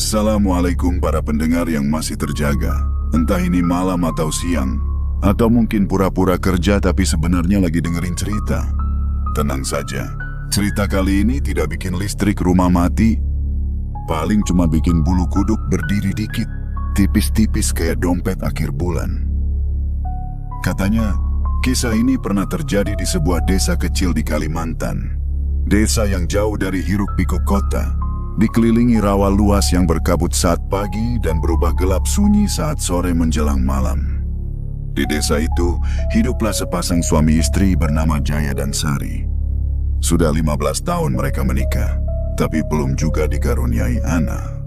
Assalamualaikum para pendengar yang masih terjaga. Entah ini malam atau siang, atau mungkin pura-pura kerja tapi sebenarnya lagi dengerin cerita. Tenang saja, cerita kali ini tidak bikin listrik rumah mati. Paling cuma bikin bulu kuduk berdiri dikit, tipis-tipis kayak dompet akhir bulan. Katanya, kisah ini pernah terjadi di sebuah desa kecil di Kalimantan. Desa yang jauh dari hiruk-pikuk kota, dikelilingi rawa luas yang berkabut saat pagi dan berubah gelap sunyi saat sore menjelang malam. Di desa itu, hiduplah sepasang suami istri bernama Jaya dan Sari. Sudah 15 tahun mereka menikah, tapi belum juga dikaruniai anak.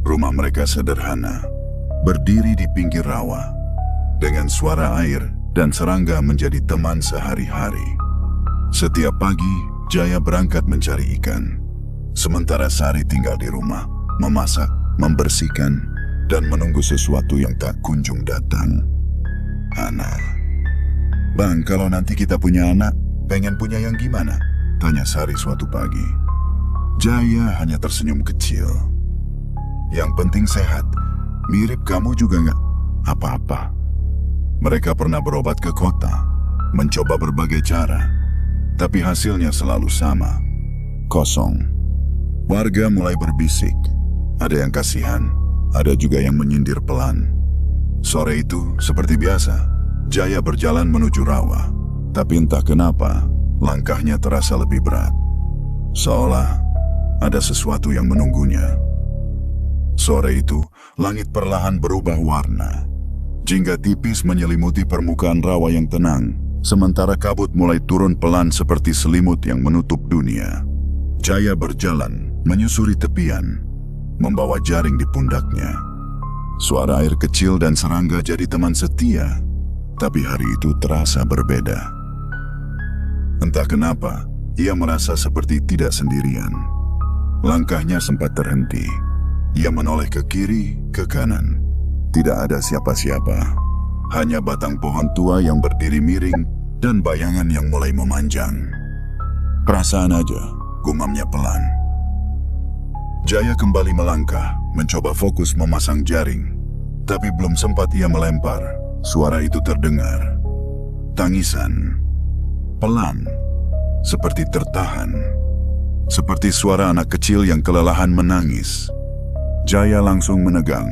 Rumah mereka sederhana, berdiri di pinggir rawa, dengan suara air dan serangga menjadi teman sehari-hari. Setiap pagi, Jaya berangkat mencari ikan. Sementara Sari tinggal di rumah, memasak, membersihkan, dan menunggu sesuatu yang tak kunjung datang. Anak. Bang, kalau nanti kita punya anak, pengen punya yang gimana? Tanya Sari suatu pagi. Jaya hanya tersenyum kecil. Yang penting sehat, mirip kamu juga nggak apa-apa. Mereka pernah berobat ke kota, mencoba berbagai cara, tapi hasilnya selalu sama, kosong. Warga mulai berbisik. Ada yang kasihan, ada juga yang menyindir pelan. Sore itu, seperti biasa, Jaya berjalan menuju rawa. Tapi entah kenapa, langkahnya terasa lebih berat. Seolah ada sesuatu yang menunggunya. Sore itu, langit perlahan berubah warna. Jingga tipis menyelimuti permukaan rawa yang tenang, sementara kabut mulai turun pelan seperti selimut yang menutup dunia. Jaya berjalan, menyusuri tepian, membawa jaring di pundaknya. Suara air kecil dan serangga jadi teman setia, tapi hari itu terasa berbeda. Entah kenapa, ia merasa seperti tidak sendirian. Langkahnya sempat terhenti. Ia menoleh ke kiri, ke kanan. Tidak ada siapa-siapa, hanya batang pohon tua yang berdiri miring dan bayangan yang mulai memanjang. Perasaan aja, gumamnya pelan. Jaya kembali melangkah, mencoba fokus memasang jaring. Tapi belum sempat ia melempar, suara itu terdengar. Tangisan. Pelan. Seperti tertahan. Seperti suara anak kecil yang kelelahan menangis. Jaya langsung menegang.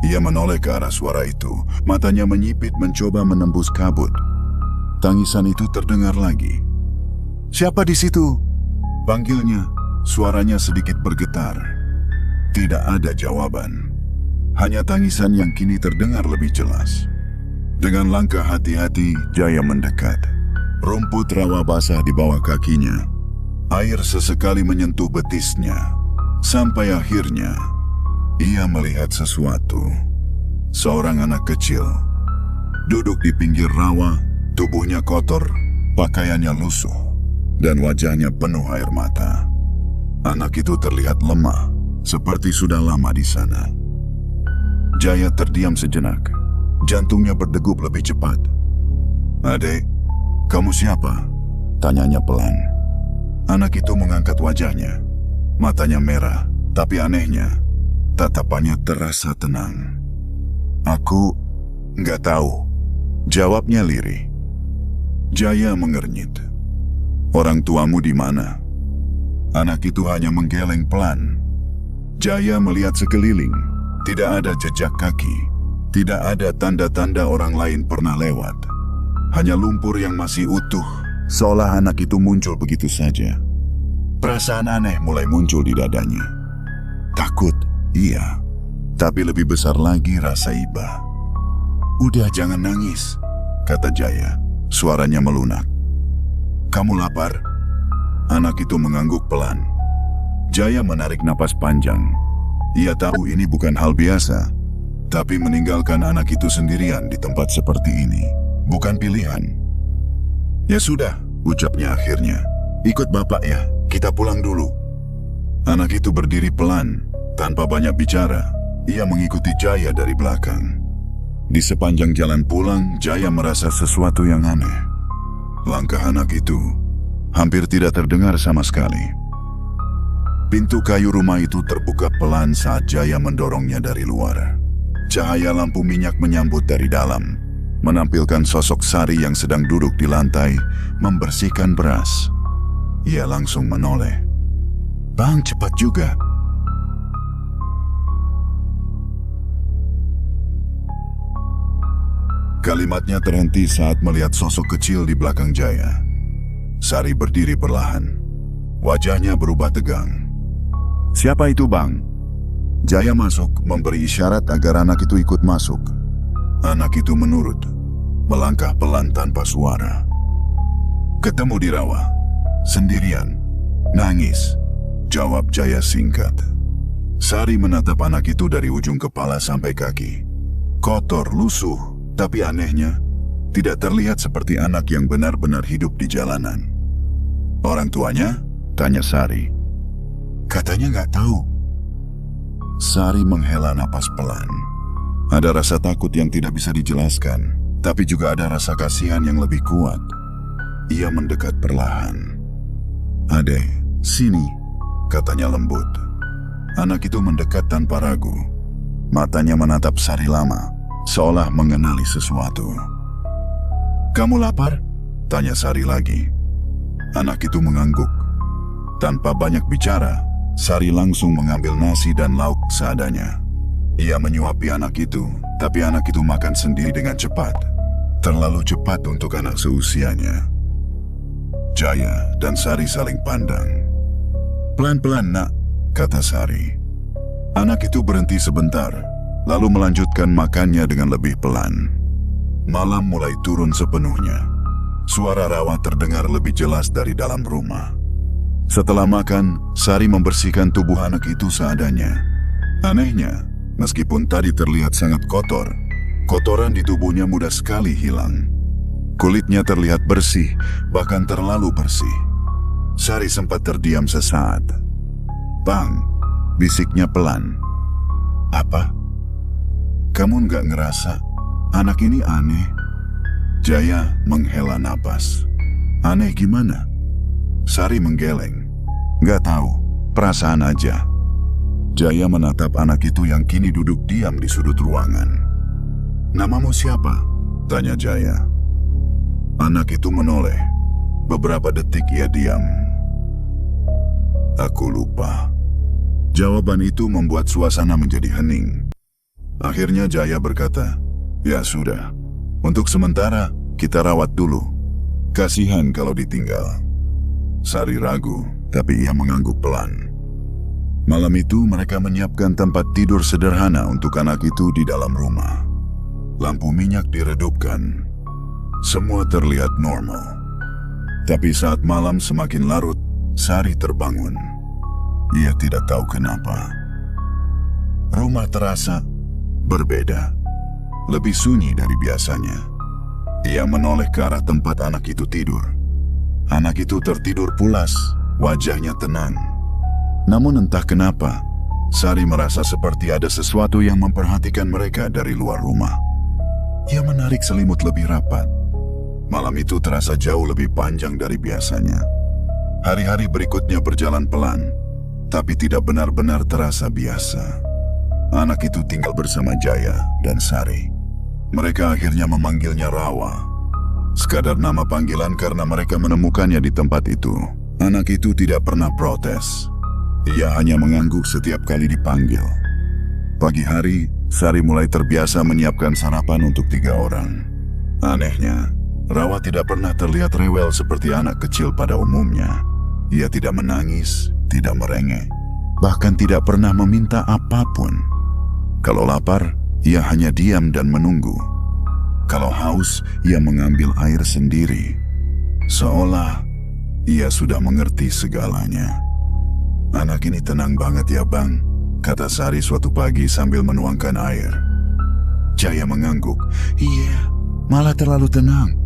Ia menoleh ke arah suara itu, matanya menyipit mencoba menembus kabut. Tangisan itu terdengar lagi. "Siapa di situ?" panggilnya. Suaranya sedikit bergetar. Tidak ada jawaban. Hanya tangisan yang kini terdengar lebih jelas. Dengan langkah hati-hati, Jaya mendekat. Rumput rawa basah di bawah kakinya. Air sesekali menyentuh betisnya. Sampai akhirnya, ia melihat sesuatu. Seorang anak kecil. Duduk di pinggir rawa, tubuhnya kotor, pakaiannya lusuh, dan wajahnya penuh air mata. Anak itu terlihat lemah, seperti sudah lama di sana. Jaya terdiam sejenak. Jantungnya berdegup lebih cepat. "Adek, kamu siapa?" tanyanya pelan. Anak itu mengangkat wajahnya. Matanya merah, tapi anehnya, tatapannya terasa tenang. "Aku nggak tahu," jawabnya lirih. Jaya mengernyit. "Orang tuamu di mana?" Anak itu hanya menggeleng pelan. Jaya melihat sekeliling. Tidak ada jejak kaki. Tidak ada tanda-tanda orang lain pernah lewat. Hanya lumpur yang masih utuh, seolah anak itu muncul begitu saja. Perasaan aneh mulai muncul di dadanya. Takut, iya. Tapi lebih besar lagi rasa iba. "Udah, jangan nangis," kata Jaya. Suaranya melunak. "Kamu lapar?" Anak itu mengangguk pelan. Jaya menarik napas panjang. Ia tahu ini bukan hal biasa, tapi meninggalkan anak itu sendirian di tempat seperti ini bukan pilihan. "Ya sudah," ucapnya akhirnya. "Ikut bapak ya, kita pulang dulu." Anak itu berdiri pelan, tanpa banyak bicara. Ia mengikuti Jaya dari belakang. Di sepanjang jalan pulang, Jaya merasa sesuatu yang aneh. Langkah anak itu hampir tidak terdengar sama sekali. Pintu kayu rumah itu terbuka pelan saat Jaya mendorongnya dari luar. Cahaya lampu minyak menyambut dari dalam, menampilkan sosok Sari yang sedang duduk di lantai, membersihkan beras. Ia langsung menoleh. "Bang, cepat juga." Kalimatnya terhenti saat melihat sosok kecil di belakang Jaya. Sari berdiri perlahan. Wajahnya berubah tegang. "Siapa itu, Bang?" Jaya masuk, memberi isyarat agar anak itu ikut masuk. Anak itu menurut, melangkah pelan tanpa suara. "Ketemu di rawa, sendirian, nangis," jawab Jaya singkat. Sari menatap anak itu dari ujung kepala sampai kaki. Kotor, lusuh, tapi anehnya, tidak terlihat seperti anak yang benar-benar hidup di jalanan. "Orang tuanya?" tanya Sari. "Katanya nggak tahu." Sari menghela napas pelan. Ada rasa takut yang tidak bisa dijelaskan, tapi juga ada rasa kasihan yang lebih kuat. Ia mendekat perlahan. "Ade, sini," katanya lembut. Anak itu mendekat tanpa ragu. Matanya menatap Sari lama, seolah mengenali sesuatu. "Kamu lapar?" tanya Sari lagi. Anak itu mengangguk. Tanpa banyak bicara, Sari langsung mengambil nasi dan lauk seadanya. Ia menyuapi anak itu, tapi anak itu makan sendiri dengan cepat. Terlalu cepat untuk anak seusianya. Jaya dan Sari saling pandang. "Pelan-pelan, Nak," kata Sari. Anak itu berhenti sebentar, lalu melanjutkan makannya dengan lebih pelan. Malam mulai turun sepenuhnya. Suara rawa terdengar lebih jelas dari dalam rumah. Setelah makan, Sari membersihkan tubuh anak itu seadanya. Anehnya, meskipun tadi terlihat sangat kotor, kotoran di tubuhnya mudah sekali hilang. Kulitnya terlihat bersih, bahkan terlalu bersih. Sari sempat terdiam sesaat. "Bang," bisiknya pelan. "Apa? Kamu nggak ngerasa anak ini aneh?" Jaya menghela napas. "Aneh gimana?" Sari menggeleng. "Nggak tahu, perasaan aja." Jaya menatap anak itu yang kini duduk diam di sudut ruangan. "Namamu siapa?" tanya Jaya. Anak itu menoleh. Beberapa detik ia diam. "Aku lupa." Jawaban itu membuat suasana menjadi hening. Akhirnya Jaya berkata, "Ya sudah, untuk sementara kita rawat dulu. Kasihan kalau ditinggal." Sari ragu, tapi ia mengangguk pelan. Malam itu mereka menyiapkan tempat tidur sederhana untuk anak itu di dalam rumah. Lampu minyak diredupkan. Semua terlihat normal. Tapi saat malam semakin larut, Sari terbangun. Ia tidak tahu kenapa. Rumah terasa berbeda, lebih sunyi dari biasanya. Ia menoleh ke arah tempat anak itu tidur. Anak itu tertidur pulas, wajahnya tenang. Namun entah kenapa, Sari merasa seperti ada sesuatu yang memperhatikan mereka dari luar rumah. Ia menarik selimut lebih rapat. Malam itu terasa jauh lebih panjang dari biasanya. Hari-hari berikutnya berjalan pelan, tapi tidak benar-benar terasa biasa. Anak itu tinggal bersama Jaya dan Sari. Mereka akhirnya memanggilnya Rawa. Sekadar nama panggilan karena mereka menemukannya di tempat itu. Anak itu tidak pernah protes. Ia hanya mengangguk setiap kali dipanggil. Pagi hari, Sari mulai terbiasa menyiapkan sarapan untuk 3 orang. Anehnya, Rawa tidak pernah terlihat rewel seperti anak kecil pada umumnya. Ia tidak menangis, tidak merengek, bahkan tidak pernah meminta apapun. Kalau lapar, ia hanya diam dan menunggu. Kalau haus, ia mengambil air sendiri. Seolah ia sudah mengerti segalanya. "Anak ini tenang banget ya, Bang," kata Sari suatu pagi sambil menuangkan air. Jaya mengangguk. "Iya, malah terlalu tenang."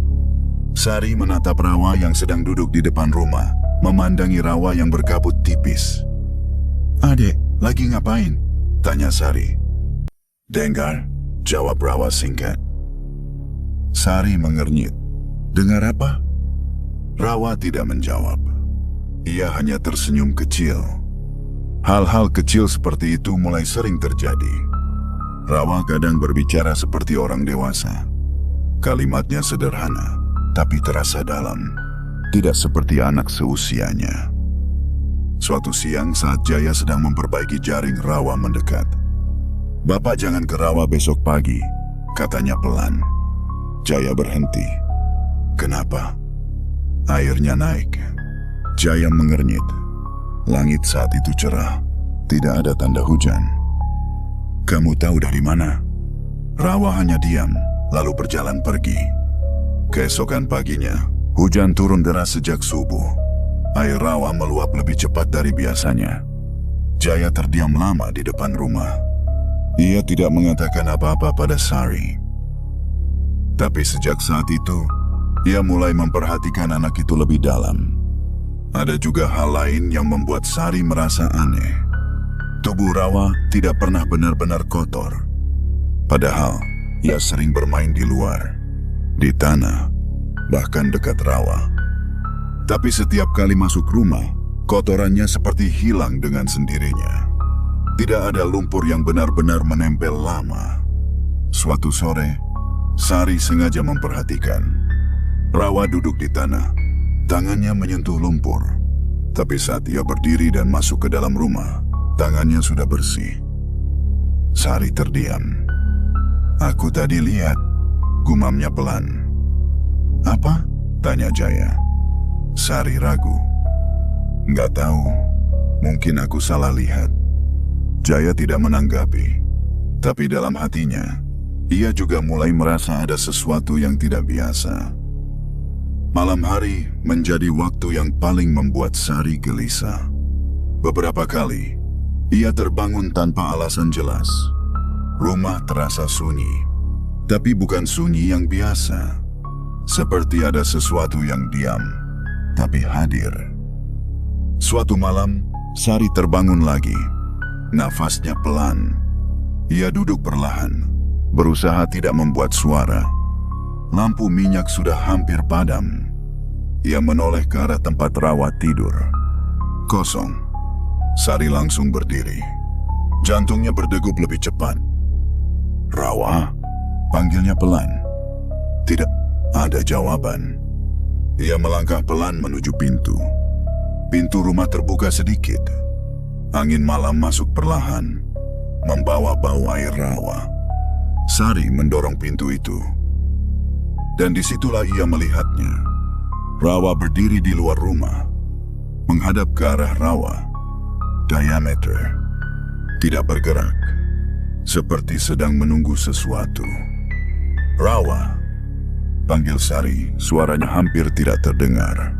Sari menatap Rawa yang sedang duduk di depan rumah, memandangi Rawa yang berkabut tipis. "Adek, lagi ngapain?" tanya Sari. "Dengar," jawab Rawa singkat. Sari mengernyit. "Dengar apa?" Rawa tidak menjawab. Ia hanya tersenyum kecil. Hal-hal kecil seperti itu mulai sering terjadi. Rawa kadang berbicara seperti orang dewasa. Kalimatnya sederhana, tapi terasa dalam. Tidak seperti anak seusianya. Suatu siang saat Jaya sedang memperbaiki jaring, Rawa mendekat. "Bapak jangan ke rawa besok pagi," katanya pelan. Jaya berhenti. "Kenapa?" "Airnya naik." Jaya mengernyit. Langit saat itu cerah, tidak ada tanda hujan. "Kamu tahu dari mana?" Rawa hanya diam, lalu berjalan pergi. Keesokan paginya, hujan turun deras sejak subuh. Air rawa meluap lebih cepat dari biasanya. Jaya terdiam lama di depan rumah. Ia tidak mengatakan apa-apa pada Sari. Tapi sejak saat itu, ia mulai memperhatikan anak itu lebih dalam. Ada juga hal lain yang membuat Sari merasa aneh. Tubuh Rawa tidak pernah benar-benar kotor. Padahal, ia sering bermain di luar, di tanah, bahkan dekat rawa. Tapi setiap kali masuk rumah, kotorannya seperti hilang dengan sendirinya. Tidak ada lumpur yang benar-benar menempel lama. Suatu sore, Sari sengaja memperhatikan. Rawa duduk di tanah. Tangannya menyentuh lumpur, tapi saat ia berdiri dan masuk ke dalam rumah, tangannya sudah bersih. Sari terdiam. "Aku tadi lihat," gumamnya pelan. "Apa?" tanya Jaya. Sari ragu. "Nggak tahu, mungkin aku salah lihat." Jaya tidak menanggapi, tapi dalam hatinya, ia juga mulai merasa ada sesuatu yang tidak biasa. Malam hari menjadi waktu yang paling membuat Sari gelisah. Beberapa kali, ia terbangun tanpa alasan jelas. Rumah terasa sunyi, tapi bukan sunyi yang biasa. Seperti ada sesuatu yang diam, tapi hadir. Suatu malam, Sari terbangun lagi. Nafasnya pelan. Ia duduk perlahan, berusaha tidak membuat suara. Lampu minyak sudah hampir padam. Ia menoleh ke arah tempat Rawa tidur. Kosong. Sari langsung berdiri. Jantungnya berdegup lebih cepat. "Rawa?" panggilnya pelan. Tidak ada jawaban. Ia melangkah pelan menuju pintu. Pintu rumah terbuka sedikit. Angin malam masuk perlahan, membawa bau air rawa. Sari mendorong pintu itu. Dan disitulah ia melihatnya. Rawa berdiri di luar rumah, menghadap ke arah rawa. Diameter. Tidak bergerak, seperti sedang menunggu sesuatu. "Rawa," panggil Sari, suaranya hampir tidak terdengar.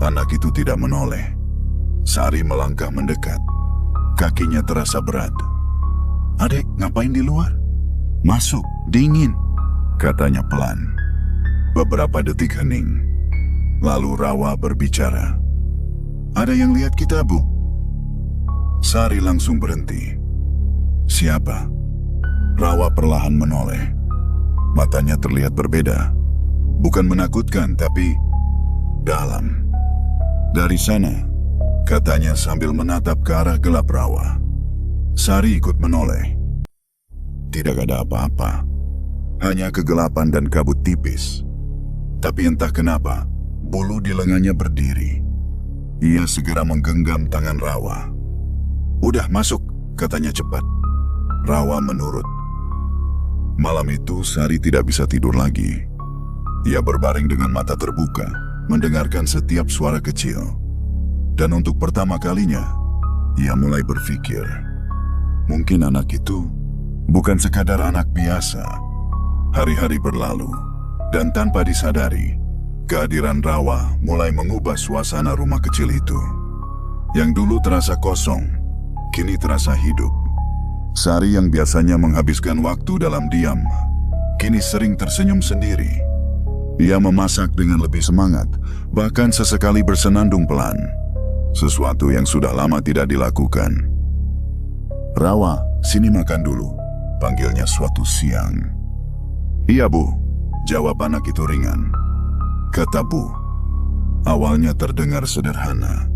Anak itu tidak menoleh. Sari melangkah mendekat. Kakinya terasa berat. "Adek, ngapain di luar?" "Masuk, dingin," katanya pelan. Beberapa detik hening. Lalu Rawa berbicara. "Ada yang lihat kita, Bu?" Sari langsung berhenti. "Siapa?" Rawa perlahan menoleh. Matanya terlihat berbeda. Bukan menakutkan, tapi dalam. "Dari sana," katanya sambil menatap ke arah gelap rawa. Sari ikut menoleh. Tidak ada apa-apa. Hanya kegelapan dan kabut tipis. Tapi entah kenapa, bulu di lengannya berdiri. Ia segera menggenggam tangan Rawa. "Udah masuk," katanya cepat. Rawa menurut. Malam itu Sari tidak bisa tidur lagi. Ia berbaring dengan mata terbuka, mendengarkan setiap suara kecil. Dan untuk pertama kalinya, ia mulai berpikir, mungkin anak itu bukan sekadar anak biasa. Hari-hari berlalu, dan tanpa disadari, kehadiran Rawa mulai mengubah suasana rumah kecil itu. Yang dulu terasa kosong, kini terasa hidup. Sari yang biasanya menghabiskan waktu dalam diam, kini sering tersenyum sendiri. Ia memasak dengan lebih semangat, bahkan sesekali bersenandung pelan. Sesuatu yang sudah lama tidak dilakukan. "Rawa, sini makan dulu," panggilnya suatu siang. "Iya, Bu," jawab anak itu ringan. Kata Bu, awalnya terdengar sederhana,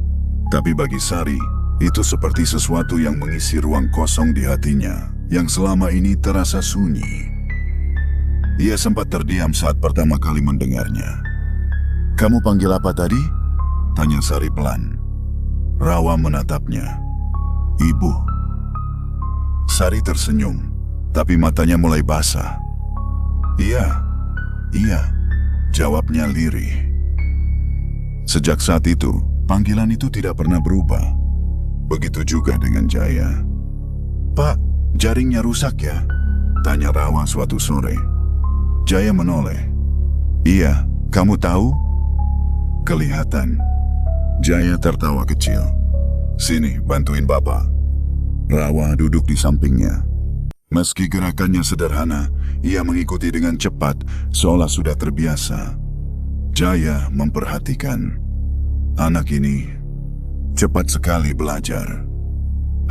tapi bagi Sari, Itu seperti sesuatu yang mengisi ruang kosong di hatinya yang selama ini terasa sunyi. Ia sempat terdiam saat pertama kali mendengarnya. "Kamu panggil apa tadi?" tanya Sari pelan. Rawa menatapnya. "Ibu." Sari tersenyum, tapi matanya mulai basah. Iya, jawabnya lirih. Sejak saat itu, panggilan itu tidak pernah berubah. Begitu juga dengan Jaya. "Pak, jaringnya rusak ya?" tanya Rawa suatu sore. Jaya menoleh. "Iya, kamu tahu?" Kelihatan. Jaya tertawa kecil. "Sini, bantuin Bapak." Rawa duduk di sampingnya. Meski gerakannya sederhana, ia mengikuti dengan cepat, seolah sudah terbiasa. Jaya memperhatikan. Anak ini cepat sekali belajar.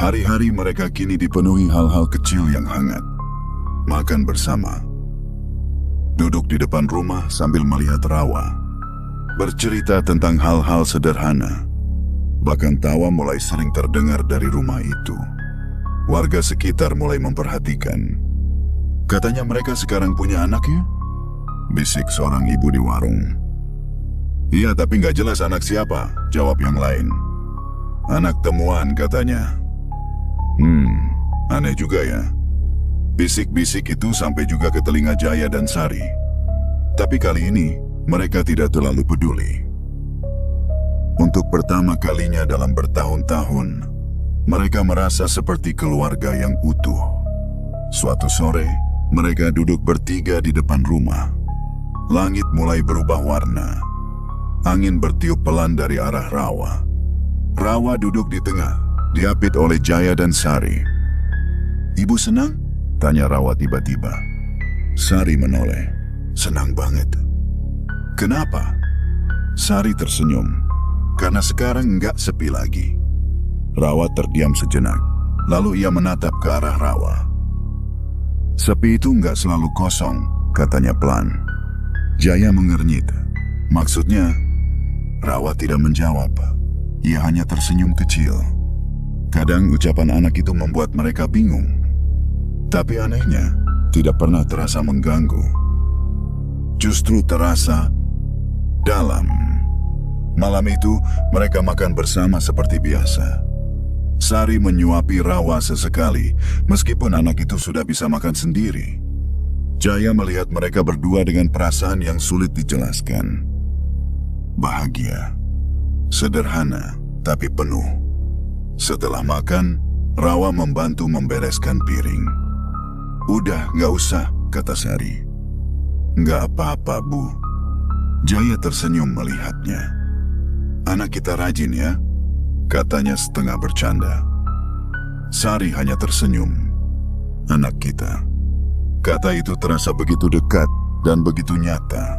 Hari-hari mereka kini dipenuhi hal-hal kecil yang hangat. Makan bersama. Duduk di depan rumah sambil melihat Rawa. Bercerita tentang hal-hal sederhana. Bahkan tawa mulai sering terdengar dari rumah itu. Warga sekitar mulai memperhatikan. "Katanya mereka sekarang punya anak ya?" bisik seorang ibu di warung. "Iya, tapi nggak jelas anak siapa," jawab yang lain. "Anak temuan katanya." Aneh juga ya." Bisik-bisik itu sampai juga ke telinga Jaya dan Sari. Tapi kali ini, mereka tidak terlalu peduli. Untuk pertama kalinya dalam bertahun-tahun, mereka merasa seperti keluarga yang utuh. Suatu sore, mereka duduk bertiga di depan rumah. Langit mulai berubah warna. Angin bertiup pelan dari arah Rawa. Rawa duduk di tengah, diapit oleh Jaya dan Sari. "Ibu senang?" tanya Rawa tiba-tiba. Sari menoleh. "Senang banget." "Kenapa?" Sari tersenyum. "Karena sekarang nggak sepi lagi." Rawa terdiam sejenak, lalu ia menatap ke arah Rawa. "Sepi itu nggak selalu kosong," katanya pelan. Jaya mengernyit. "Maksudnya?" Rawa tidak menjawab. Ia hanya tersenyum kecil. Kadang ucapan anak itu membuat mereka bingung. Tapi anehnya, tidak pernah terasa mengganggu. Justru terasa dalam. Malam itu, mereka makan bersama seperti biasa. Sari menyuapi Rawa sesekali, meskipun anak itu sudah bisa makan sendiri. Jaya melihat mereka berdua dengan perasaan yang sulit dijelaskan. Bahagia. Sederhana, tapi penuh. Setelah makan, Rawa membantu membereskan piring. "Udah, nggak usah," kata Sari. "Nggak apa-apa, Bu." Jaya tersenyum melihatnya. "Anak kita rajin ya," katanya setengah bercanda. Sari hanya tersenyum. "Anak kita." Kata itu terasa begitu dekat dan begitu nyata.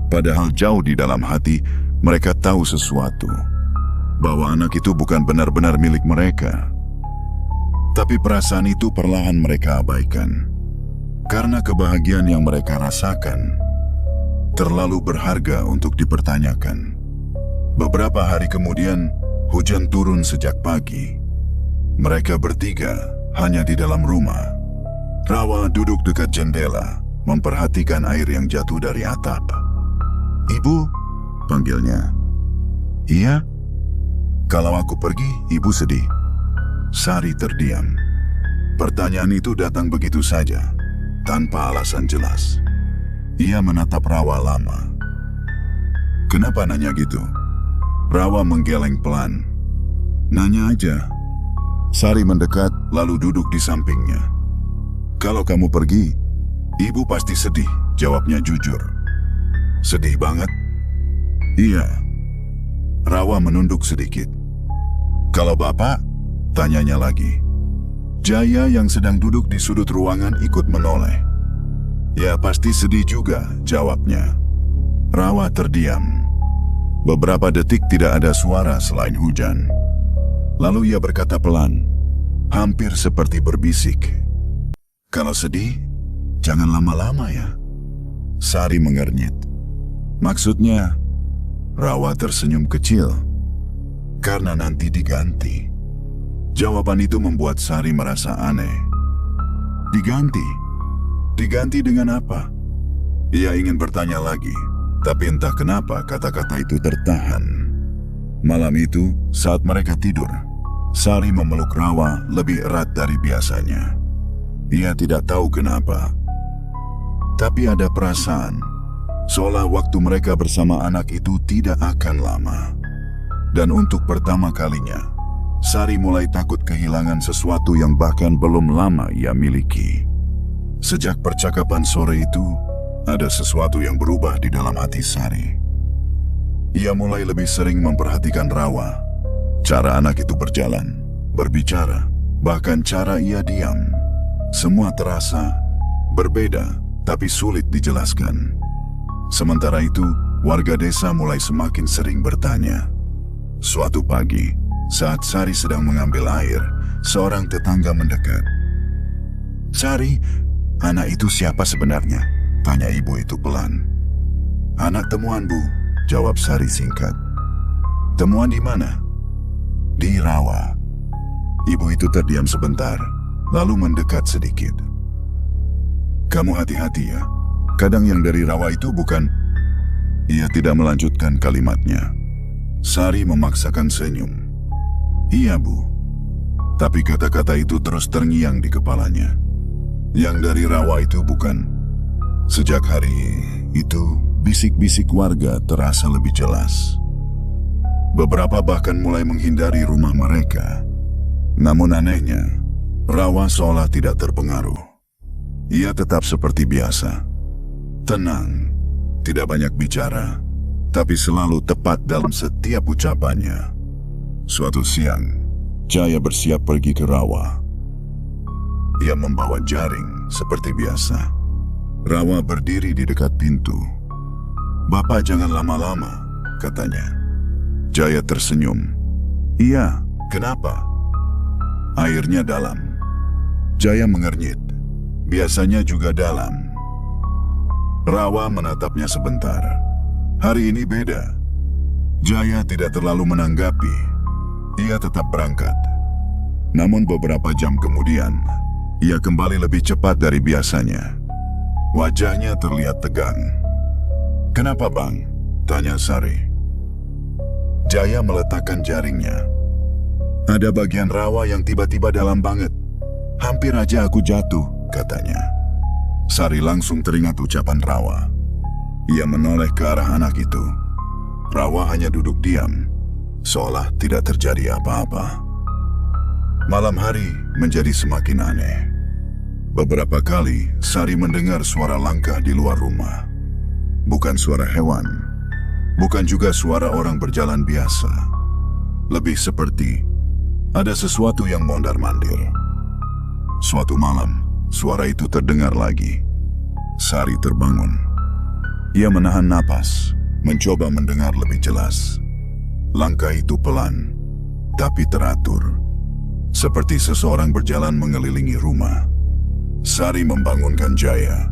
Padahal jauh di dalam hati, mereka tahu sesuatu. Bahwa anak itu bukan benar-benar milik mereka. Tapi perasaan itu perlahan mereka abaikan. Karena kebahagiaan yang mereka rasakan terlalu berharga untuk dipertanyakan. Beberapa hari kemudian, hujan turun sejak pagi. Mereka bertiga hanya di dalam rumah. Rawa duduk dekat jendela, memperhatikan air yang jatuh dari atap. "Ibu," panggilnya. "Iya?" "Kalau aku pergi, ibu sedih." Sari terdiam. Pertanyaan itu datang begitu saja, tanpa alasan jelas. Ia menatap Rawa lama. "Kenapa nanya gitu?" Rawa menggeleng pelan. "Nanya aja." Sari mendekat, lalu duduk di sampingnya. "Kalau kamu pergi, ibu pasti sedih," jawabnya jujur. "Sedih banget?" "Iya." Rawa menunduk sedikit. "Kalau bapak?" tanyanya lagi. Jaya yang sedang duduk di sudut ruangan ikut menoleh. "Ya pasti sedih juga," jawabnya. Rawa terdiam. Beberapa detik tidak ada suara selain hujan. Lalu ia berkata pelan, hampir seperti berbisik. "Kalau sedih, jangan lama-lama ya." Sari mengernyit. "Maksudnya?" Rawa tersenyum kecil. "Karena nanti diganti." Jawaban itu membuat Sari merasa aneh. Diganti? Diganti dengan apa? Ia ingin bertanya lagi, tapi entah kenapa kata-kata itu tertahan. Malam itu, saat mereka tidur, Sari memeluk Rawa lebih erat dari biasanya. Ia tidak tahu kenapa, tapi ada perasaan seolah waktu mereka bersama anak itu tidak akan lama. Dan untuk pertama kalinya, Sari mulai takut kehilangan sesuatu yang bahkan belum lama ia miliki. Sejak percakapan sore itu, ada sesuatu yang berubah di dalam hati Sari. Ia mulai lebih sering memperhatikan Rawa, cara anak itu berjalan, berbicara, bahkan cara ia diam. Semua terasa berbeda, tapi sulit dijelaskan. Sementara itu, warga desa mulai semakin sering bertanya. Suatu pagi, saat Sari sedang mengambil air, seorang tetangga mendekat. "Sari, anak itu siapa sebenarnya?" tanya ibu itu pelan. "Anak temuan, Bu," jawab Sari singkat. "Temuan di mana?" "Di Rawa." Ibu itu terdiam sebentar, lalu mendekat sedikit. "Kamu hati-hati ya, kadang yang dari Rawa itu bukan..." Ia tidak melanjutkan kalimatnya. Sari memaksakan senyum. "Iya, Bu." Tapi kata-kata itu terus terngiang di kepalanya. Yang dari Rawa itu bukan. Sejak hari itu, bisik-bisik warga terasa lebih jelas. Beberapa bahkan mulai menghindari rumah mereka. Namun anehnya, Rawa seolah tidak terpengaruh. Ia tetap seperti biasa. Tenang, tidak banyak bicara, tapi selalu tepat dalam setiap ucapannya. Suatu siang, Jaya bersiap pergi ke Rawa. Ia membawa jaring seperti biasa. Rawa berdiri di dekat pintu. "Bapak jangan lama-lama," katanya. Jaya tersenyum. "Iya, kenapa?" "Airnya dalam." Jaya mengernyit. "Biasanya juga dalam." Rawa menatapnya sebentar. Hari ini beda. Jaya tidak terlalu menanggapi. Ia tetap berangkat. Namun beberapa jam kemudian, ia kembali lebih cepat dari biasanya. Wajahnya terlihat tegang. "Kenapa, Bang?" tanya Sari. Jaya meletakkan jaringnya. "Ada bagian Rawa yang tiba-tiba dalam banget. Hampir aja aku jatuh," katanya. Sari langsung teringat ucapan Rawa. Ia menoleh ke arah anak itu. Rawa hanya duduk diam, seolah tidak terjadi apa-apa. Malam hari menjadi semakin aneh. Beberapa kali Sari mendengar suara langkah di luar rumah. Bukan suara hewan, bukan juga suara orang berjalan biasa. Lebih seperti ada sesuatu yang mondar-mandir. Suatu malam, suara itu terdengar lagi. Sari terbangun. Ia menahan napas, mencoba mendengar lebih jelas. Langkah itu pelan, tapi teratur. Seperti seseorang berjalan mengelilingi rumah. Sari membangunkan Jaya.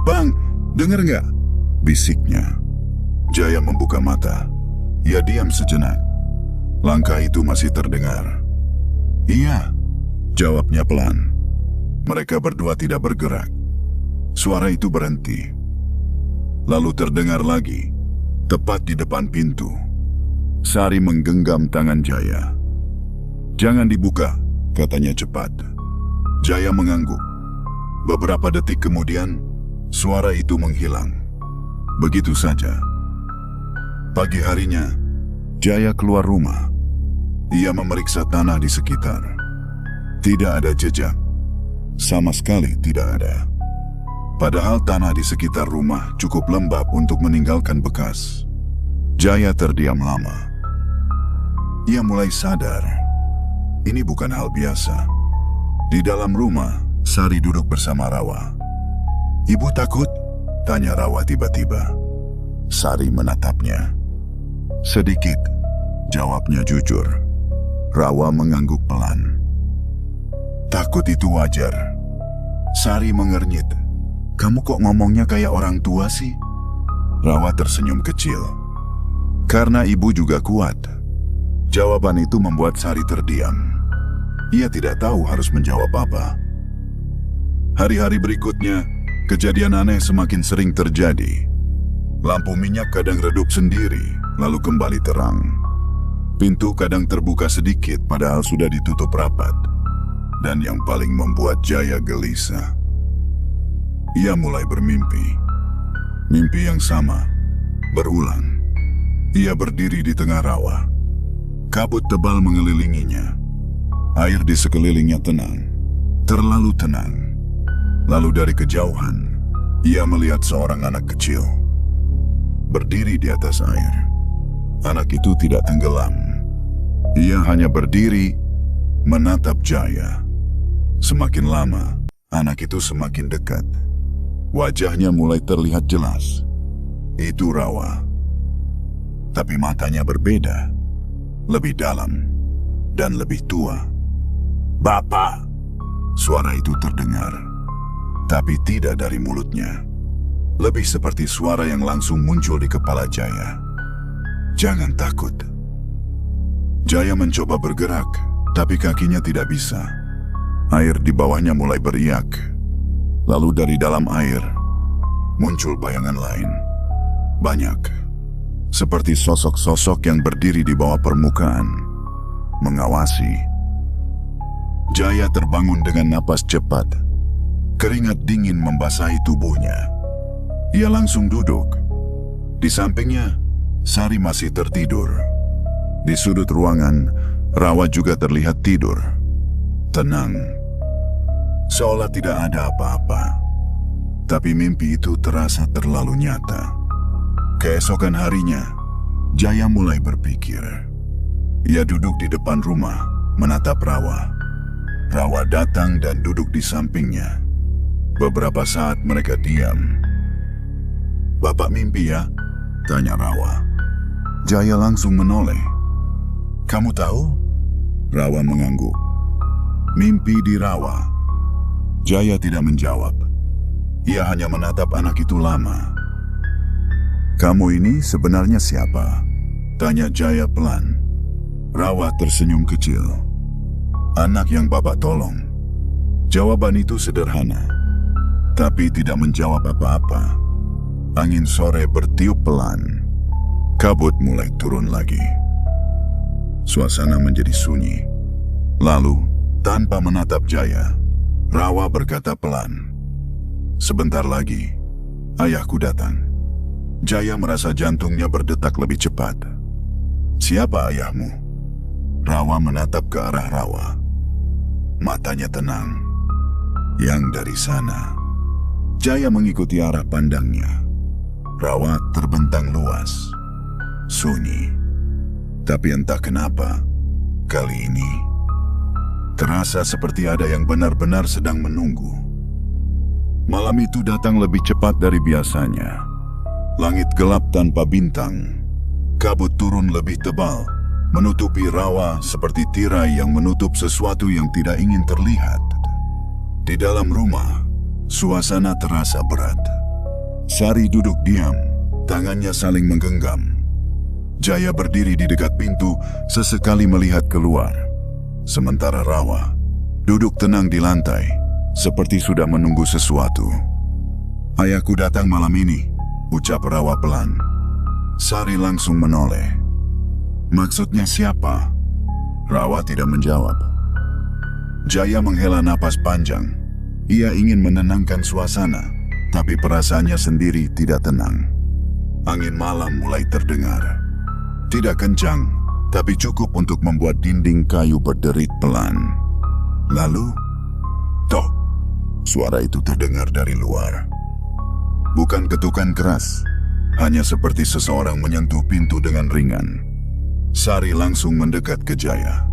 "Bang, dengar nggak?" bisiknya. Jaya membuka mata. Ia diam sejenak. Langkah itu masih terdengar. "Iya," jawabnya pelan. Mereka berdua tidak bergerak. Suara itu berhenti. Lalu terdengar lagi, tepat di depan pintu. Sari menggenggam tangan Jaya. "Jangan dibuka," katanya cepat. Jaya mengangguk. Beberapa detik kemudian, suara itu menghilang. Begitu saja. Pagi harinya, Jaya keluar rumah. Ia memeriksa tanah di sekitar. Tidak ada jejak. Sama sekali tidak ada. Padahal tanah di sekitar rumah cukup lembab untuk meninggalkan bekas. Jaya terdiam lama. Ia mulai sadar. Ini bukan hal biasa. Di dalam rumah, Sari duduk bersama Rawa. "Ibu takut?" tanya Rawa tiba-tiba. Sari menatapnya. "Sedikit," jawabnya jujur. Rawa mengangguk pelan. "Takut itu wajar." Sari mengernyit. "Kamu kok ngomongnya kayak orang tua sih?" Rawa tersenyum kecil. "Karena ibu juga kuat." Jawaban itu membuat Sari terdiam. Ia tidak tahu harus menjawab apa. Hari-hari berikutnya, kejadian aneh semakin sering terjadi. Lampu minyak kadang redup sendiri, lalu kembali terang. Pintu kadang terbuka sedikit padahal sudah ditutup rapat. Dan yang paling membuat Jaya gelisah, ia mulai bermimpi. Mimpi yang sama, berulang. Ia berdiri di tengah rawa. Kabut tebal mengelilinginya. Air di sekelilingnya tenang, terlalu tenang. Lalu dari kejauhan, ia melihat seorang anak kecil berdiri di atas air. Anak itu tidak tenggelam. Ia hanya berdiri, menatap Jaya. Semakin lama, anak itu semakin dekat. Wajahnya mulai terlihat jelas. Itu rawa. Tapi matanya berbeda, lebih dalam, dan lebih tua. "Bapak!" Suara itu terdengar, tapi tidak dari mulutnya. Lebih seperti suara yang langsung muncul di kepala Jaya. "Jangan takut." Jaya mencoba bergerak, tapi kakinya tidak bisa. Air di bawahnya mulai beriak. Lalu dari dalam air, muncul bayangan lain. Banyak. Seperti sosok-sosok yang berdiri di bawah permukaan, mengawasi. Jaya terbangun dengan napas cepat. Keringat dingin membasahi tubuhnya. Ia langsung duduk. Di sampingnya, Sari masih tertidur. Di sudut ruangan, Rawa juga terlihat tidur. Tenang. Seolah tidak ada apa-apa. Tapi mimpi itu terasa terlalu nyata. Keesokan harinya, Jaya mulai berpikir. Ia duduk di depan rumah, menatap Rawa. Rawa datang dan duduk di sampingnya. Beberapa saat mereka diam. "Bapak mimpi ya?" tanya Rawa. Jaya langsung menoleh. "Kamu tahu?" Rawa mengangguk. "Mimpi di Rawa." Jaya tidak menjawab. Ia hanya menatap anak itu lama. "Kamu ini sebenarnya siapa?" tanya Jaya pelan. Rawa tersenyum kecil. "Anak yang Bapak tolong." Jawaban itu sederhana, tapi tidak menjawab apa-apa. Angin sore bertiup pelan. Kabut mulai turun lagi. Suasana menjadi sunyi. Lalu, tanpa menatap Jaya, Rawa berkata pelan, "Sebentar lagi, ayahku datang." Jaya merasa jantungnya berdetak lebih cepat. "Siapa ayahmu?" Rawa menatap ke arah Rawa. Matanya tenang. "Yang dari sana." Jaya mengikuti arah pandangnya. Rawa terbentang luas, sunyi. Tapi entah kenapa, kali ini terasa seperti ada yang benar-benar sedang menunggu. Malam itu datang lebih cepat dari biasanya. Langit gelap tanpa bintang. Kabut turun lebih tebal, menutupi Rawa seperti tirai yang menutup sesuatu yang tidak ingin terlihat. Di dalam rumah, suasana terasa berat. Sari duduk diam, tangannya saling menggenggam. Jaya berdiri di dekat pintu, sesekali melihat keluar. Sementara Rawa duduk tenang di lantai, seperti sudah menunggu sesuatu. "Ayahku datang malam ini," ucap Rawa pelan. Sari langsung menoleh. "Maksudnya siapa?" Rawa tidak menjawab. Jaya menghela napas panjang. Ia ingin menenangkan suasana, tapi perasaannya sendiri tidak tenang. Angin malam mulai terdengar. Tidak kencang, tapi cukup untuk membuat dinding kayu berderit pelan. Lalu, tok! Suara itu terdengar dari luar. Bukan ketukan keras, hanya seperti seseorang menyentuh pintu dengan ringan. Sari langsung mendekat ke Jaya.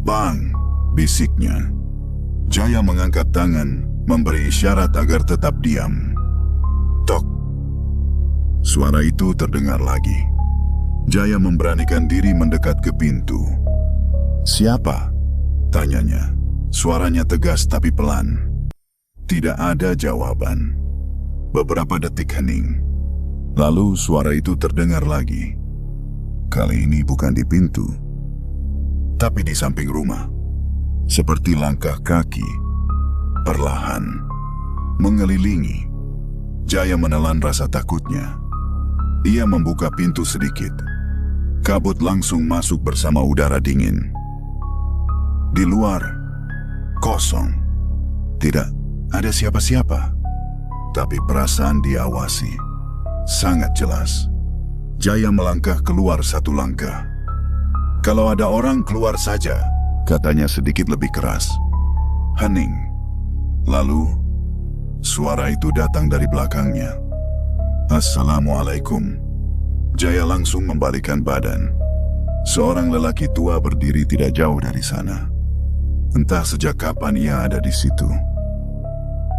"Bang!" bisiknya. Jaya mengangkat tangan, memberi isyarat agar tetap diam. Tok! Suara itu terdengar lagi. Jaya memberanikan diri mendekat ke pintu. "Siapa?" tanyanya. Suaranya tegas tapi pelan. Tidak ada jawaban. Beberapa detik hening. Lalu suara itu terdengar lagi. Kali ini bukan di pintu, tapi di samping rumah. Seperti langkah kaki, perlahan, mengelilingi. Jaya menelan rasa takutnya. Ia membuka pintu sedikit. Kabut langsung masuk bersama udara dingin. Di luar, kosong. Tidak ada siapa-siapa. Tapi perasaan diawasi. Sangat jelas. Jaya melangkah keluar satu langkah. Kalau ada orang keluar saja, katanya sedikit lebih keras. Hening. Lalu, suara itu datang dari belakangnya. Assalamualaikum. Jaya langsung membalikkan badan. Seorang lelaki tua berdiri tidak jauh dari sana. Entah sejak kapan ia ada di situ.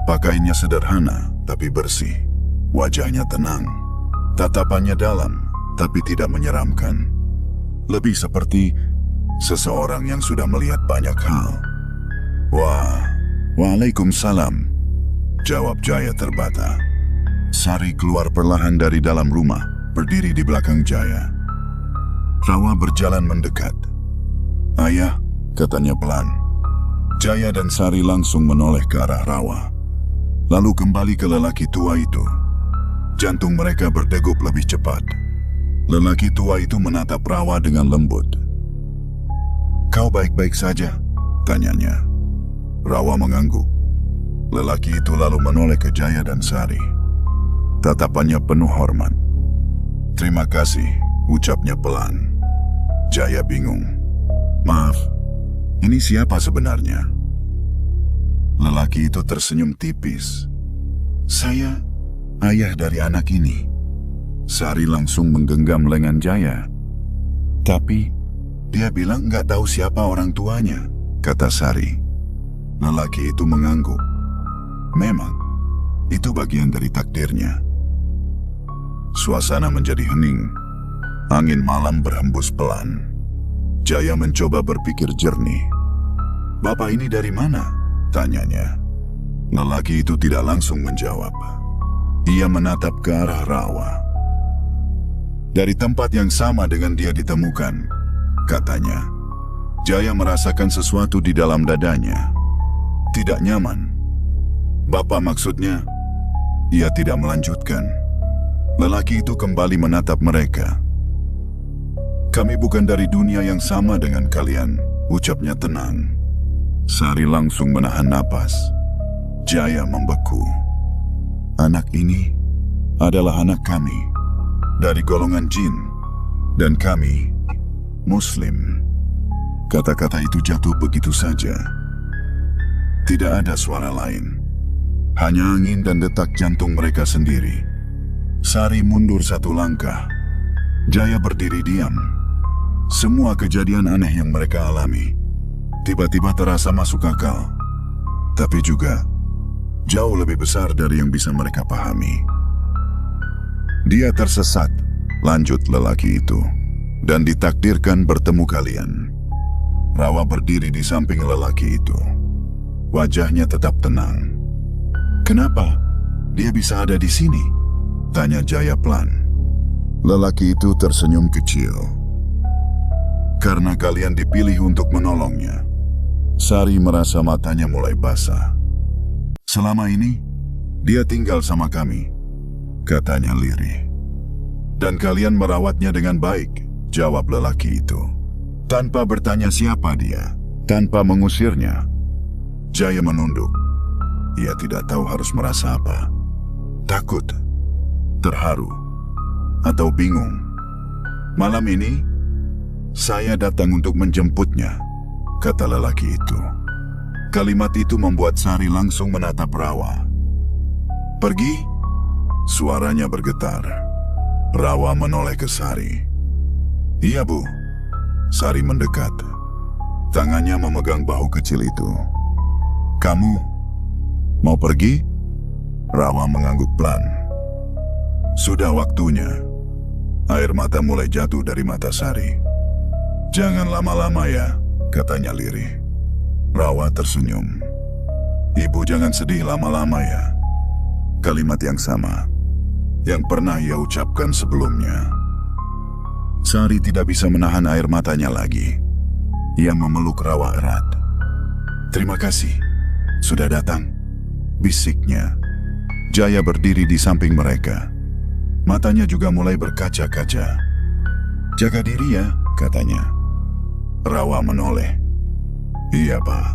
Pakaiannya sederhana, tapi bersih. Wajahnya tenang. Tatapannya dalam, tapi tidak menyeramkan. Lebih seperti seseorang yang sudah melihat banyak hal. Waalaikumsalam, jawab Jaya terbata. Sari keluar perlahan dari dalam rumah, berdiri di belakang Jaya. Rawa berjalan mendekat. Ayah, katanya pelan. Jaya dan Sari langsung menoleh ke arah Rawa. Lalu kembali ke lelaki tua itu. Jantung mereka berdegup lebih cepat. Lelaki tua itu menatap Rawa dengan lembut. Kau baik-baik saja? Tanyanya. Rawa mengangguk. Lelaki itu lalu menoleh ke Jaya dan Sari. Tatapannya penuh hormat. Terima kasih, ucapnya pelan. Jaya bingung. Maaf, ini siapa sebenarnya? Lelaki itu tersenyum tipis. Saya ayah dari anak ini. Sari langsung menggenggam lengan Jaya. Tapi, dia bilang nggak tahu siapa orang tuanya, kata Sari. Lelaki itu mengangguk. Memang, itu bagian dari takdirnya. Suasana menjadi hening. Angin malam berhembus pelan. Jaya mencoba berpikir jernih. Bapak ini dari mana? Tanyanya. Lelaki itu tidak langsung menjawab. Ia menatap ke arah Rawa. Dari tempat yang sama dengan dia ditemukan, katanya. Jaya merasakan sesuatu di dalam dadanya. Tidak nyaman. Bapak maksudnya? Ia tidak melanjutkan. Lelaki itu kembali menatap mereka. Kami bukan dari dunia yang sama dengan kalian, ucapnya tenang. Sari langsung menahan napas. Jaya membeku. Anak ini adalah anak kami, dari golongan jin, dan kami Muslim. Kata-kata itu jatuh begitu saja. Tidak ada suara lain. Hanya angin dan detak jantung mereka sendiri. Sari mundur satu langkah. Jaya berdiri diam. Semua kejadian aneh yang mereka alami tiba-tiba terasa masuk akal. Tapi juga jauh lebih besar dari yang bisa mereka pahami. Dia tersesat, lanjut lelaki itu, dan ditakdirkan bertemu kalian. Rawa berdiri di samping lelaki itu. Wajahnya tetap tenang. Kenapa dia bisa ada di sini? Tanya Jaya pelan. Lelaki itu tersenyum kecil. Karena kalian dipilih untuk menolongnya. Sari merasa matanya mulai basah. Selama ini, dia tinggal sama kami, katanya lirih. Dan kalian merawatnya dengan baik, jawab lelaki itu. Tanpa bertanya siapa dia, tanpa mengusirnya. Jaya menunduk. Ia tidak tahu harus merasa apa. Takut, terharu, atau bingung. Malam ini, saya datang untuk menjemputnya, kata lelaki itu. Kalimat itu membuat Sari langsung menatap Rawa. Pergi? Suaranya bergetar. Rawa menoleh ke Sari. Iya, Bu. Sari mendekat. Tangannya memegang bahu kecil itu. Kamu mau pergi? Rawa mengangguk pelan. Sudah waktunya. Air mata mulai jatuh dari mata Sari. Jangan lama-lama ya, katanya lirih. Rawa tersenyum. Ibu jangan sedih lama-lama ya. Kalimat yang sama yang pernah ia ucapkan sebelumnya. Sari tidak bisa menahan air matanya lagi. Ia memeluk Rawa erat. "Terima kasih, sudah datang," bisiknya. Jaya berdiri di samping mereka. Matanya juga mulai berkaca-kaca. "Jaga diri ya," katanya. Rawa menoleh. "Iya, Pak."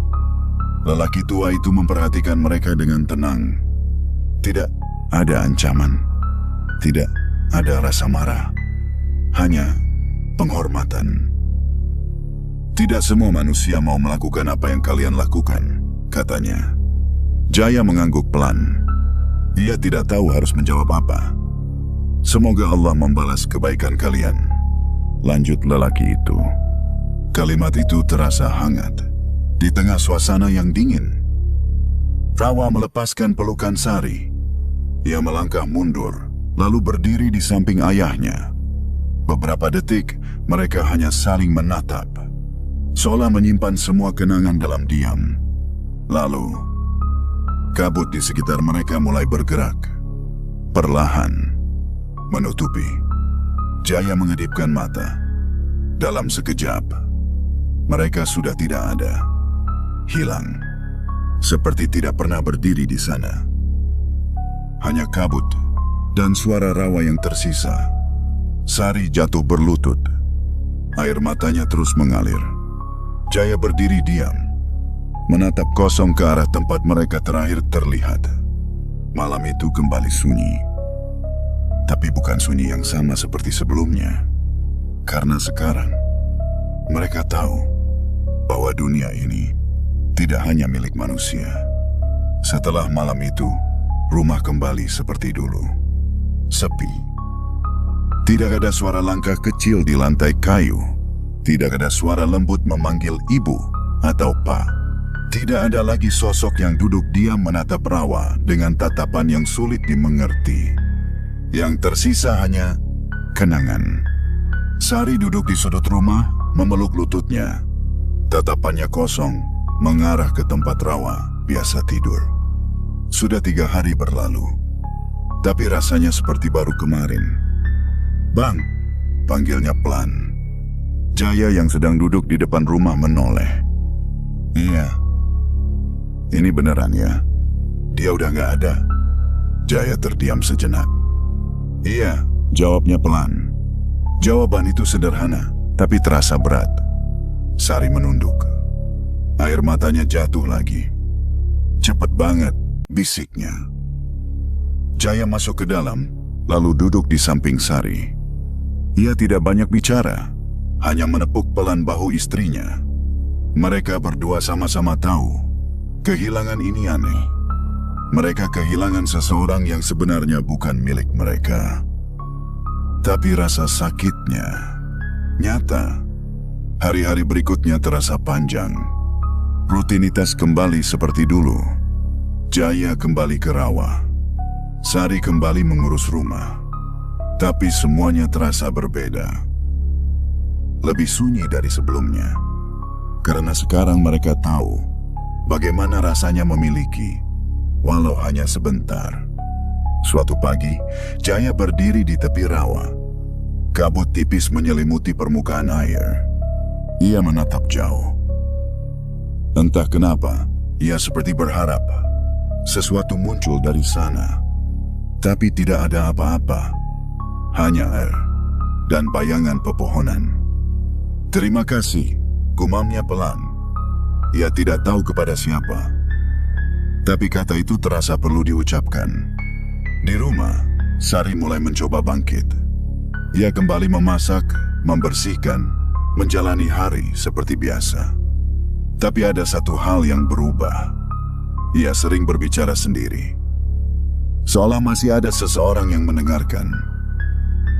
Lelaki tua itu memperhatikan mereka dengan tenang. Tidak ada ancaman. Tidak ada rasa marah. Hanya penghormatan. "Tidak semua manusia mau melakukan apa yang kalian lakukan," katanya. Jaya mengangguk pelan. Ia tidak tahu harus menjawab apa. "Semoga Allah membalas kebaikan kalian," lanjut lelaki itu. Kalimat itu terasa hangat di tengah suasana yang dingin. Rawa melepaskan pelukan Sari. Ia melangkah mundur, lalu berdiri di samping ayahnya. Beberapa detik, mereka hanya saling menatap, seolah menyimpan semua kenangan dalam diam. Lalu, kabut di sekitar mereka mulai bergerak, perlahan, menutupi. Jaya mengedipkan mata. Dalam sekejap, mereka sudah tidak ada. Hilang, seperti tidak pernah berdiri di sana. Hanya kabut dan suara Rawa yang tersisa. Sari jatuh berlutut. Air matanya terus mengalir. Jaya berdiri diam, menatap kosong ke arah tempat mereka terakhir terlihat. Malam itu kembali sunyi. Tapi bukan sunyi yang sama seperti sebelumnya. Karena sekarang, mereka tahu bahwa dunia ini tidak hanya milik manusia. Setelah malam itu, rumah kembali seperti dulu. Sepi. Tidak ada suara langkah kecil di lantai kayu. Tidak ada suara lembut memanggil ibu atau pak. Tidak ada lagi sosok yang duduk diam menatap Rawa dengan tatapan yang sulit dimengerti. Yang tersisa hanya kenangan. Sari duduk di sudut rumah, memeluk lututnya. Tatapannya kosong, mengarah ke tempat Rawa biasa tidur. Sudah 3 hari berlalu, tapi rasanya seperti baru kemarin. "Bang," panggilnya pelan. Jaya yang sedang duduk di depan rumah menoleh. "Iya. Ini beneran ya? Dia udah gak ada?" Jaya terdiam sejenak. "Iya," jawabnya pelan. Jawaban itu sederhana, tapi terasa berat. Sari menunduk. Air matanya jatuh lagi. "Cepet banget," bisiknya. Jaya masuk ke dalam, lalu duduk di samping Sari. Ia tidak banyak bicara, hanya menepuk pelan bahu istrinya. Mereka berdua sama-sama tahu, kehilangan ini aneh. Mereka kehilangan seseorang yang sebenarnya bukan milik mereka. Tapi rasa sakitnya nyata. Hari-hari berikutnya terasa panjang. Rutinitas kembali seperti dulu. Jaya kembali ke Rawa. Sari kembali mengurus rumah. Tapi semuanya terasa berbeda. Lebih sunyi dari sebelumnya. Karena sekarang mereka tahu bagaimana rasanya memiliki, walau hanya sebentar. Suatu pagi, Jaya berdiri di tepi rawa. Kabut tipis menyelimuti permukaan air. Ia menatap jauh. Entah kenapa, ia seperti berharap sesuatu muncul dari sana. Tapi tidak ada apa-apa. Hanya air dan bayangan pepohonan. "Terima kasih," gumamnya pelan. Ia tidak tahu kepada siapa. Tapi kata itu terasa perlu diucapkan. Di rumah, Sari mulai mencoba bangkit. Ia kembali memasak, membersihkan, menjalani hari seperti biasa. Tapi ada satu hal yang berubah. Ia sering berbicara sendiri. Seolah masih ada seseorang yang mendengarkan.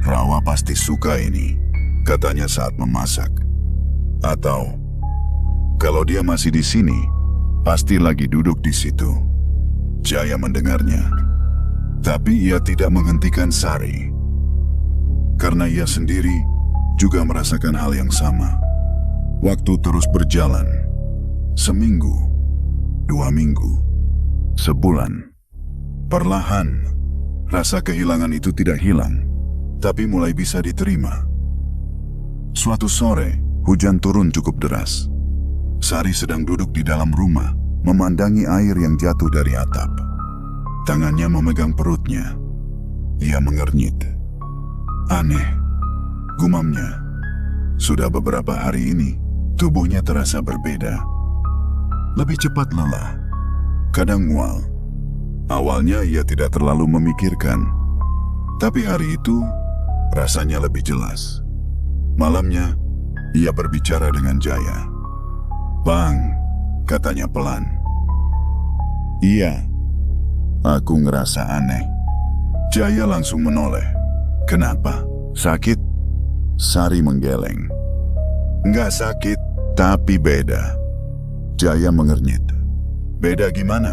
"Rawa pasti suka ini," katanya saat memasak. Atau, "Kalau dia masih di sini, pasti lagi duduk di situ." Jaya mendengarnya. Tapi ia tidak menghentikan Sari. Karena ia sendiri juga merasakan hal yang sama. Waktu terus berjalan. Seminggu, 2 minggu, sebulan. Perlahan, rasa kehilangan itu tidak hilang, tapi mulai bisa diterima. Suatu sore, hujan turun cukup deras. Sari sedang duduk di dalam rumah, memandangi air yang jatuh dari atap. Tangannya memegang perutnya. Ia mengernyit. Aneh, gumamnya. Sudah beberapa hari ini, tubuhnya terasa berbeda. Lebih cepat lelah, kadang mual. Awalnya ia tidak terlalu memikirkan, tapi hari itu rasanya lebih jelas. Malamnya, ia berbicara dengan Jaya. Bang, katanya pelan. Iya, aku ngerasa aneh. Jaya langsung menoleh. Kenapa? Sakit? Sari menggeleng. Nggak sakit, tapi beda. Jaya mengernyit. Beda gimana?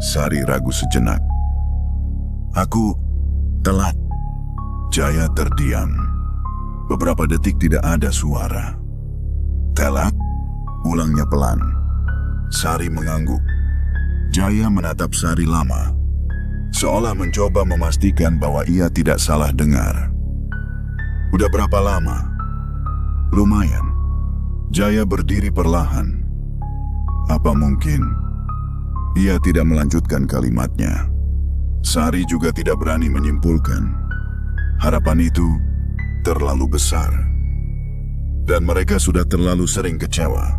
Sari ragu sejenak. Aku telat. Jaya terdiam. Beberapa detik tidak ada suara. Telat? Ulangnya pelan. Sari mengangguk. Jaya menatap Sari lama, seolah mencoba memastikan bahwa ia tidak salah dengar. Udah berapa lama? Lumayan. Jaya berdiri perlahan. Apa mungkin ia tidak melanjutkan kalimatnya? Sari juga tidak berani menyimpulkan. Harapan itu terlalu besar. Dan mereka sudah terlalu sering kecewa.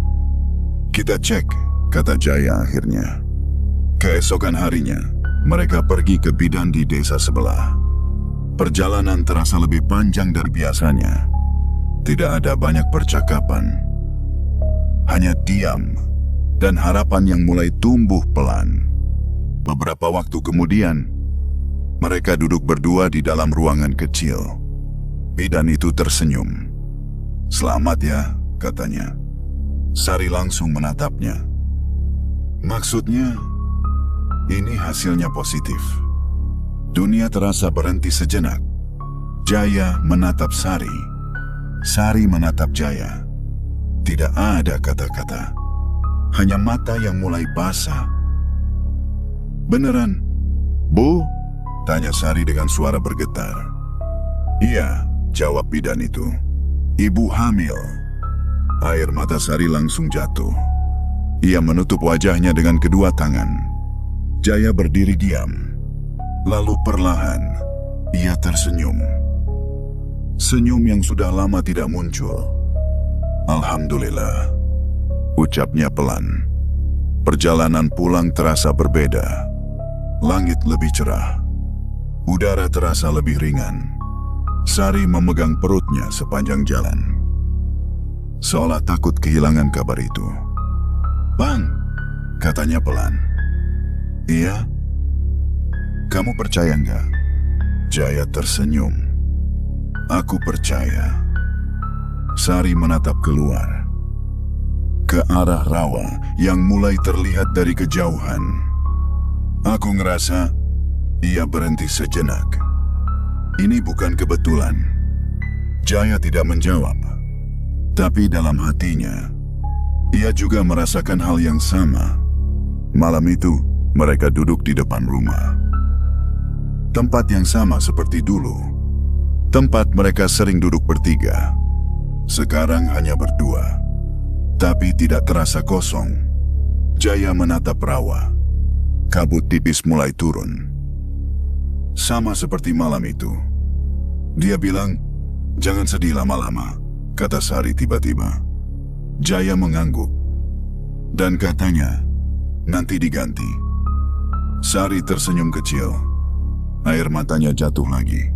Kita cek, kata Jaya akhirnya. Keesokan harinya, mereka pergi ke bidan di desa sebelah. Perjalanan terasa lebih panjang dari biasanya. Tidak ada banyak percakapan. Hanya diam dan harapan yang mulai tumbuh pelan. Beberapa waktu kemudian, mereka duduk berdua di dalam ruangan kecil. Bidan itu tersenyum. Selamat ya, katanya. Sari langsung menatapnya. Maksudnya, ini hasilnya positif. Dunia terasa berhenti sejenak. Jaya menatap Sari. Sari menatap Jaya. Tidak ada kata-kata. Hanya mata yang mulai basah. Beneran? Bu? Tanya Sari dengan suara bergetar. Iya, jawab bidan itu. Ibu hamil. Air mata Sari langsung jatuh. Ia menutup wajahnya dengan kedua tangan. Jaya berdiri diam. Lalu perlahan, ia tersenyum. Senyum yang sudah lama tidak muncul. Alhamdulillah, ucapnya pelan. Perjalanan pulang terasa berbeda. Langit lebih cerah. Udara terasa lebih ringan. Sari memegang perutnya sepanjang jalan. Seolah takut kehilangan kabar itu. Bang, katanya pelan. Iya? Kamu percaya nggak? Jaya tersenyum. Aku percaya. Sari menatap keluar. Ke arah rawa yang mulai terlihat dari kejauhan. Aku ngerasa ia berhenti sejenak. Ini bukan kebetulan. Jaya tidak menjawab. Tapi dalam hatinya, ia juga merasakan hal yang sama. Malam itu, mereka duduk di depan rumah. Tempat yang sama seperti dulu. Tempat mereka sering duduk bertiga. Sekarang hanya berdua. Tapi tidak terasa kosong. Jaya menatap rawa. Kabut tipis mulai turun. Sama seperti malam itu. Dia bilang, jangan sedih lama-lama, kata Sari tiba-tiba. Jaya mengangguk. Dan katanya, nanti diganti. Sari tersenyum kecil. Air matanya jatuh lagi.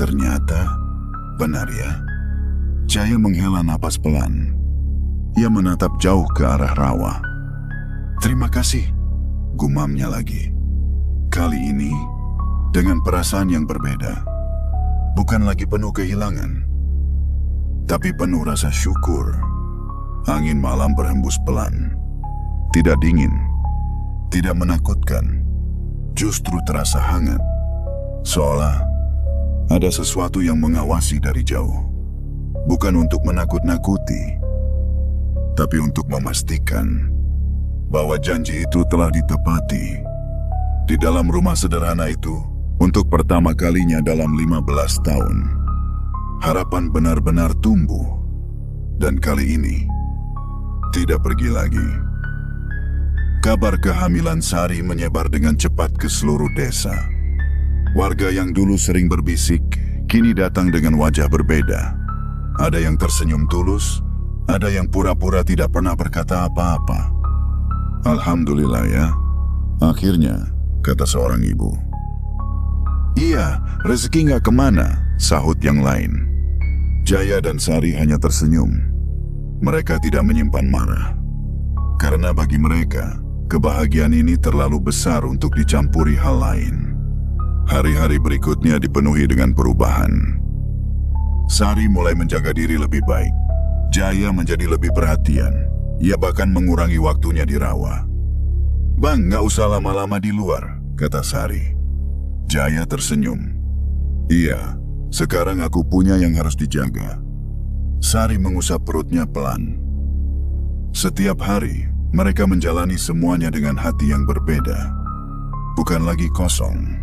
Ternyata, benar ya. Jaya menghela napas pelan. Ia menatap jauh ke arah rawa. Terima kasih, gumamnya lagi. Kali ini, dengan perasaan yang berbeda. Bukan lagi penuh kehilangan, tapi penuh rasa syukur. Angin malam berhembus pelan. Tidak dingin, tidak menakutkan. Justru terasa hangat. Seolah ada sesuatu yang mengawasi dari jauh. Bukan untuk menakut-nakuti, tapi untuk memastikan bahwa janji itu telah ditepati. Di dalam rumah sederhana itu, untuk pertama kalinya dalam 15 tahun, harapan benar-benar tumbuh. Dan kali ini, tidak pergi lagi. Kabar kehamilan Sari menyebar dengan cepat ke seluruh desa. Warga yang dulu sering berbisik, kini datang dengan wajah berbeda. Ada yang tersenyum tulus, ada yang pura-pura tidak pernah berkata apa-apa. Alhamdulillah ya, akhirnya, kata seorang ibu. Iya, rezeki nggak kemana, sahut yang lain. Jaya dan Sari hanya tersenyum. Mereka tidak menyimpan marah. Karena bagi mereka, kebahagiaan ini terlalu besar untuk dicampuri hal lain. Hari-hari berikutnya dipenuhi dengan perubahan. Sari mulai menjaga diri lebih baik. Jaya menjadi lebih perhatian. Ia bahkan mengurangi waktunya di rawa. Bang, nggak usah lama-lama di luar, kata Sari. Jaya tersenyum. Iya, sekarang aku punya yang harus dijaga. Sari mengusap perutnya pelan. Setiap hari, mereka menjalani semuanya dengan hati yang berbeda. Bukan lagi kosong,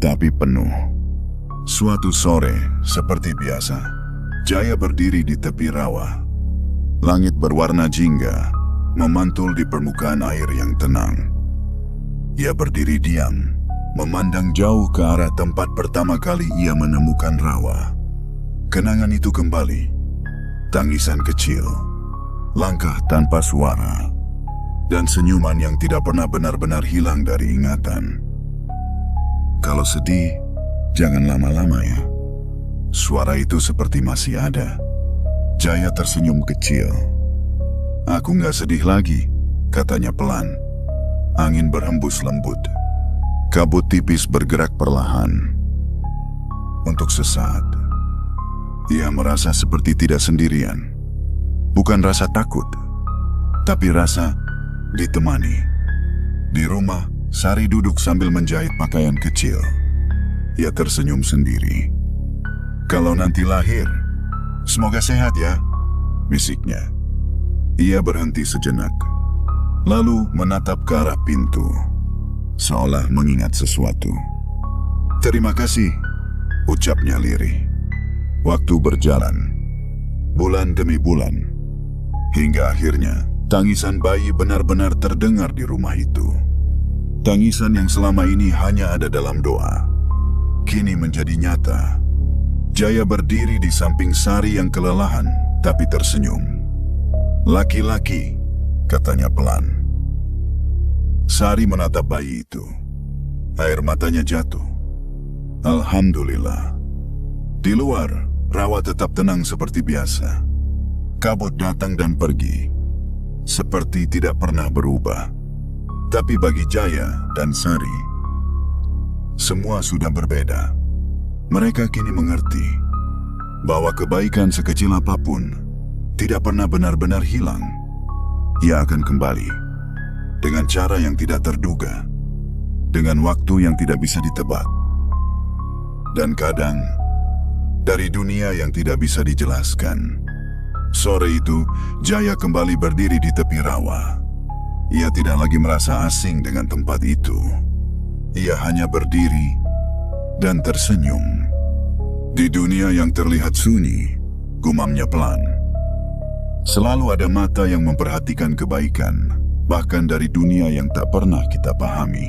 tapi penuh. Suatu sore, seperti biasa, Jaya berdiri di tepi rawa. Langit berwarna jingga, memantul di permukaan air yang tenang. Ia berdiri diam, memandang jauh ke arah tempat pertama kali ia menemukan rawa. Kenangan itu kembali. Tangisan kecil, langkah tanpa suara, dan senyuman yang tidak pernah benar-benar hilang dari ingatan. Kalau sedih, jangan lama-lama ya. Suara itu seperti masih ada. Jaya tersenyum kecil. Aku nggak sedih lagi, katanya pelan. Angin berhembus lembut. Kabut tipis bergerak perlahan. Untuk sesaat, ia merasa seperti tidak sendirian. Bukan rasa takut, tapi rasa ditemani. Di rumah, Sari duduk sambil menjahit pakaian kecil. Ia tersenyum sendiri. Kalau nanti lahir, semoga sehat ya, bisiknya. Ia berhenti sejenak, lalu menatap ke arah pintu, seolah mengingat sesuatu. Terima kasih, ucapnya lirih. Waktu berjalan, bulan demi bulan, hingga akhirnya tangisan bayi benar-benar terdengar di rumah itu. Tangisan yang selama ini hanya ada dalam doa, kini menjadi nyata. Jaya berdiri di samping Sari yang kelelahan, tapi tersenyum. Laki-laki, katanya pelan. Sari menatap bayi itu. Air matanya jatuh. Alhamdulillah. Di luar, rawa tetap tenang seperti biasa. Kabut datang dan pergi, seperti tidak pernah berubah. Tapi bagi Jaya dan Sari, semua sudah berbeda. Mereka kini mengerti bahwa kebaikan sekecil apapun tidak pernah benar-benar hilang. Ia akan kembali dengan cara yang tidak terduga, dengan waktu yang tidak bisa ditebak, dan kadang dari dunia yang tidak bisa dijelaskan. Sore itu, Jaya kembali berdiri di tepi rawa. Ia tidak lagi merasa asing dengan tempat itu. Ia hanya berdiri dan tersenyum. Di dunia yang terlihat sunyi, gumamnya pelan. Selalu ada mata yang memperhatikan kebaikan, bahkan dari dunia yang tak pernah kita pahami.